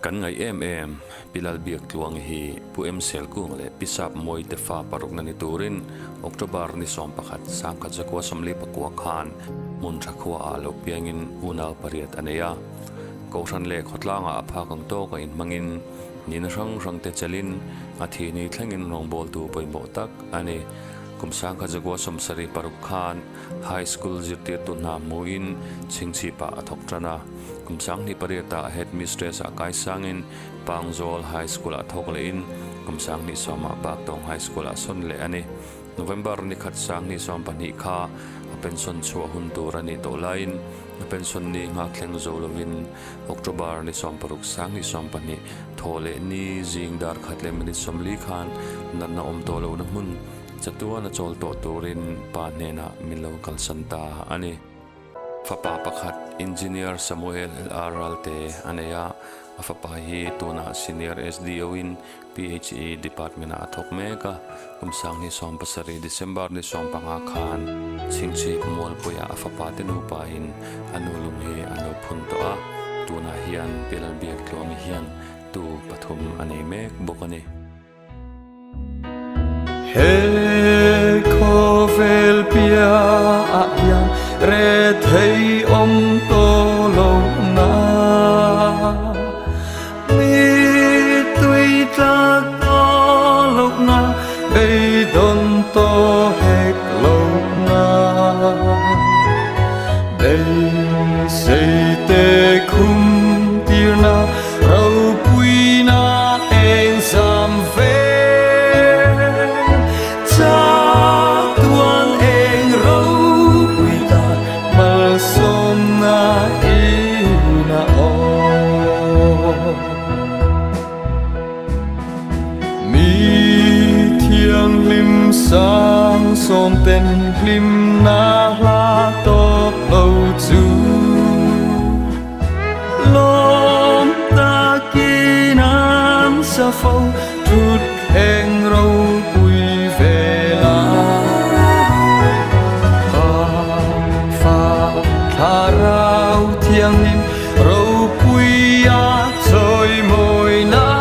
kan ngai Lalbiakluangi Hriatreng selkung le pisap moi tefa paruk na niturin Oktober ni sompakat sangkat zakwa samli pakwa khan mun thakwa alo piangin Unau pariat aneya kausan le khotlanga apha kang to ka in mangin nin rang te chalin athi ni thlengin rong bol tu poimo tak ani kumsang khajagwa somsari paruk khan high school zirtir tu na muin chingchi pa athok trana kumsang ni pariata headmistress akai sangin pangzol high school athok le in kumsang ni soma baktong high school ason le ani November ni khat sang ni som pani kha pension chu huntur ani to line pension ni ngah thleng zolovin October ni som paruk sang ni som pani thole ni jingdar khatle mani somli khan nanna om to lo na mun chatua na chol to turin pa hnenah milo kalsanta ani fapa pakhat engineer Samuel Aralte aneya afapa hi tuna senior SDO in PHE department athok meka kumsang ni som pasari December ni som panga khan chingchi mol poya afapa tenu pain anulum he anu phunto a tuna hian Lalbiakluangi hian tu pathum ani mek bokani He khovel pia yang re thei om to lo na mi tui ta to lo na be don to hek lo na be sei te khum tir na rau buaina en sam ve sang som ten lim na la top lo chu lom ta kinan sa phô thut heng râu bùi về la pha tha rau thiang nim râu bùi a trôi môi na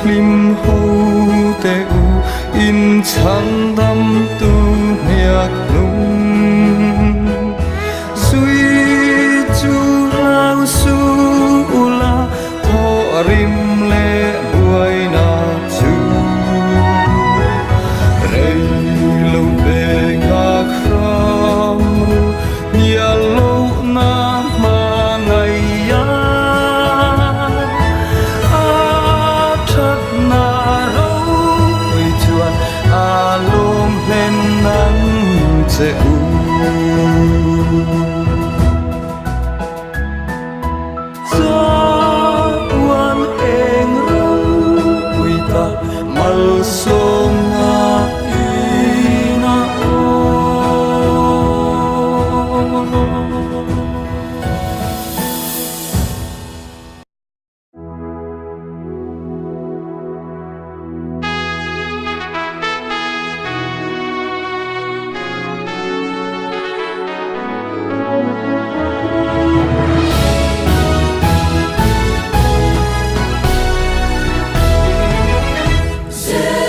lim ho te u in chang dam tu miak nung sui chu lao su la tho rim le buaina chu rei lo be nga khram nia lo na ma ngai ya se u cho quan eng rong quy ta mal sông nga ina Yeah.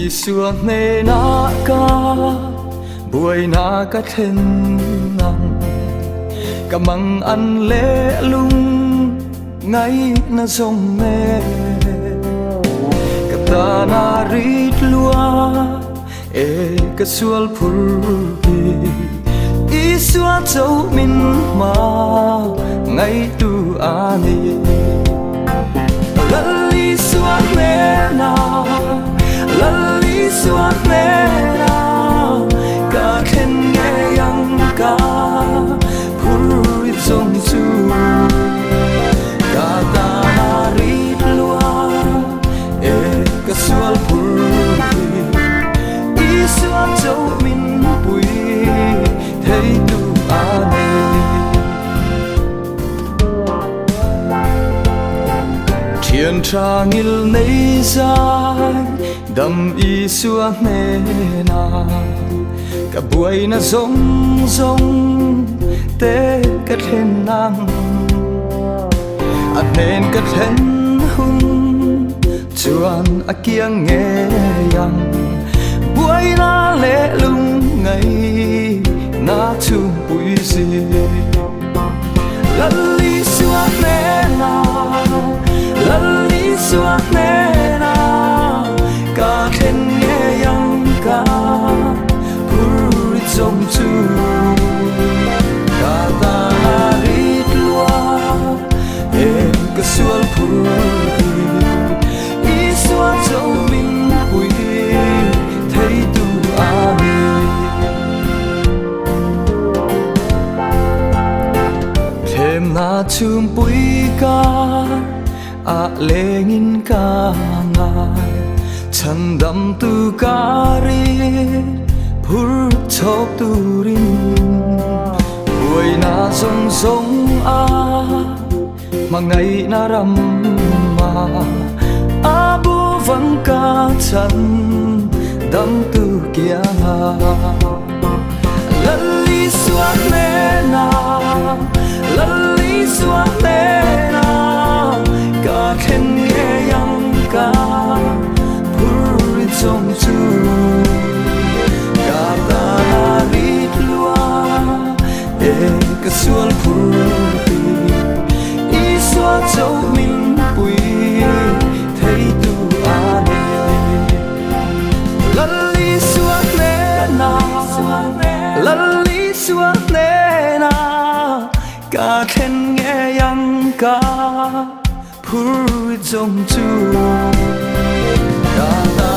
Isua hnenah ka buaina ka thlen ka mang an le lung ngai na song ne ka ta na rit lua e ka sual phur pi Isua châu min ma ngai tu ani Lal Isua hnenah Lal Isua hnenah ka khen nghe yang ka phur trong chu ka ta na rit lua e ka sual phur Isua châu min pui thấy tu ani thiên tra ngil nei dài đam Isua hnenah ka buaina zong zong te ka thlen nen ka thlen hun chuan kiang nghe yang buaina le lung ngai na chu pui si Lal Isua hnenah Lal Isua hnenah ka khen nghe yang ka phur trong chu ka ta rit lua e ka sual phur Isua châu min pui thấy tu ani thêm na chum pui ka lengin ka ngai chan dam tu ka ri phur chok tu rin buaina zong zong mà ngày na ram ma bu vang ka chan dam tu kia Lal Isua hnenah Lal Isua hnenah ka khen nghe yang ka phur trong chu ka ta rit lua e ka sual phur Isua châu min pui thấy tu ani Lal Isua hnenah Lal Isua hnenah ka khen nghe yang ka phur trong chu ka ta